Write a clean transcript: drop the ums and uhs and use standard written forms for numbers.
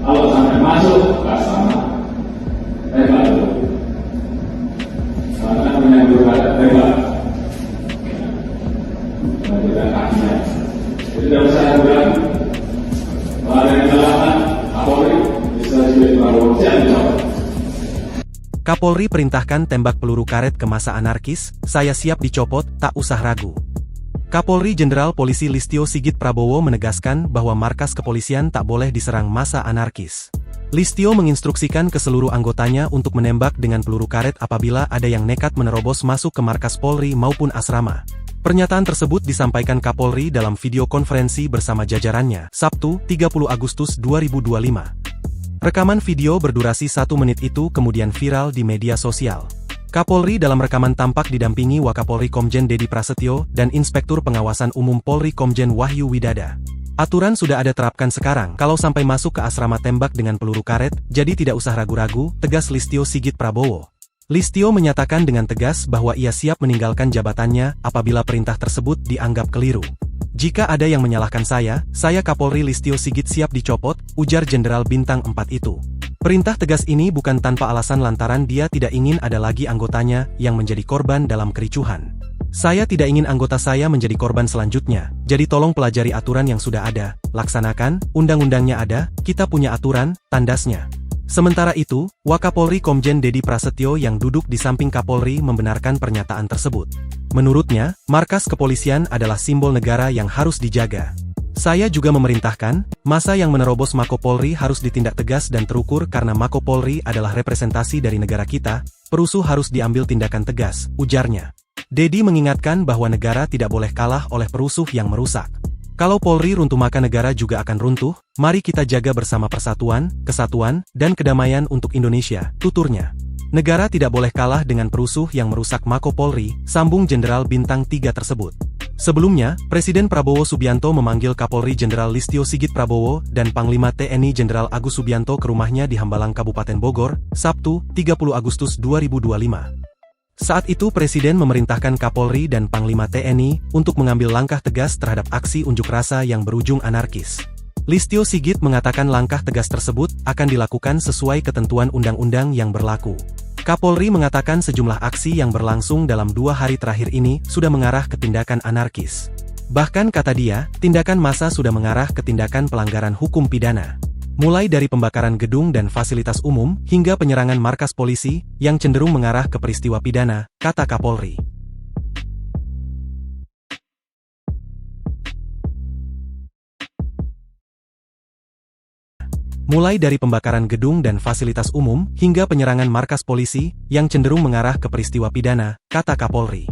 Kalau sampai masuk ke asrama, tembak dulu. Karena menyambut tembak. Lanjutkan kakinya. Jadi tidak usah ragu-ragu. Kalau ada yang kesalahan, Kapolri bisa Sigit Prabowo siap dijawab. Kapolri perintahkan tembak peluru karet ke massa anarkis, saya siap dicopot, tak usah ragu. Kapolri Jenderal Polisi Listio Sigit Prabowo menegaskan bahwa markas kepolisian tak boleh diserang massa anarkis. Listio menginstruksikan ke seluruh anggotanya untuk menembak dengan peluru karet apabila ada yang nekat menerobos masuk ke markas Polri maupun asrama. Pernyataan tersebut disampaikan Kapolri dalam video konferensi bersama jajarannya, Sabtu, 30 Agustus 2025. Rekaman video berdurasi 1 menit itu kemudian viral di media sosial. Kapolri dalam rekaman tampak didampingi Wakapolri Komjen Dedi Prasetyo dan Inspektur Pengawasan Umum Polri Komjen Wahyu Widada. Aturan sudah ada terapkan sekarang, kalau sampai masuk ke asrama tembak dengan peluru karet, jadi tidak usah ragu-ragu, tegas Listio Sigit Prabowo. Listio menyatakan dengan tegas bahwa ia siap meninggalkan jabatannya apabila perintah tersebut dianggap keliru. Jika ada yang menyalahkan saya Kapolri Listio Sigit siap dicopot, ujar Jenderal Bintang 4 itu. Perintah tegas ini bukan tanpa alasan lantaran dia tidak ingin ada lagi anggotanya yang menjadi korban dalam kericuhan. Saya tidak ingin anggota saya menjadi korban selanjutnya, jadi tolong pelajari aturan yang sudah ada, laksanakan, undang-undangnya ada, kita punya aturan, tandasnya. Sementara itu, Wakapolri Komjen Dedi Prasetyo yang duduk di samping Kapolri membenarkan pernyataan tersebut. Menurutnya, markas kepolisian adalah simbol negara yang harus dijaga. Saya juga memerintahkan, massa yang menerobos Mako Polri harus ditindak tegas dan terukur karena Mako Polri adalah representasi dari negara kita, perusuh harus diambil tindakan tegas, ujarnya. Dedi mengingatkan bahwa negara tidak boleh kalah oleh perusuh yang merusak. Kalau Polri runtuh maka negara juga akan runtuh, mari kita jaga bersama persatuan, kesatuan, dan kedamaian untuk Indonesia, tuturnya. Negara tidak boleh kalah dengan perusuh yang merusak Mako Polri, sambung Jenderal Bintang 3 tersebut. Sebelumnya, Presiden Prabowo Subianto memanggil Kapolri Jenderal Listio Sigit Prabowo dan Panglima TNI Jenderal Agus Subianto ke rumahnya di Hambalang Kabupaten Bogor, Sabtu, 30 Agustus 2025. Saat itu Presiden memerintahkan Kapolri dan Panglima TNI untuk mengambil langkah tegas terhadap aksi unjuk rasa yang berujung anarkis. Listio Sigit mengatakan langkah tegas tersebut akan dilakukan sesuai ketentuan undang-undang yang berlaku. Kapolri mengatakan sejumlah aksi yang berlangsung dalam 2 hari terakhir ini sudah mengarah ke tindakan anarkis. Bahkan kata dia, tindakan massa sudah mengarah ke tindakan pelanggaran hukum pidana. Mulai dari pembakaran gedung dan fasilitas umum, hingga penyerangan markas polisi, yang cenderung mengarah ke peristiwa pidana, kata Kapolri. Mulai dari pembakaran gedung dan fasilitas umum, hingga penyerangan markas polisi, yang cenderung mengarah ke peristiwa pidana, kata Kapolri.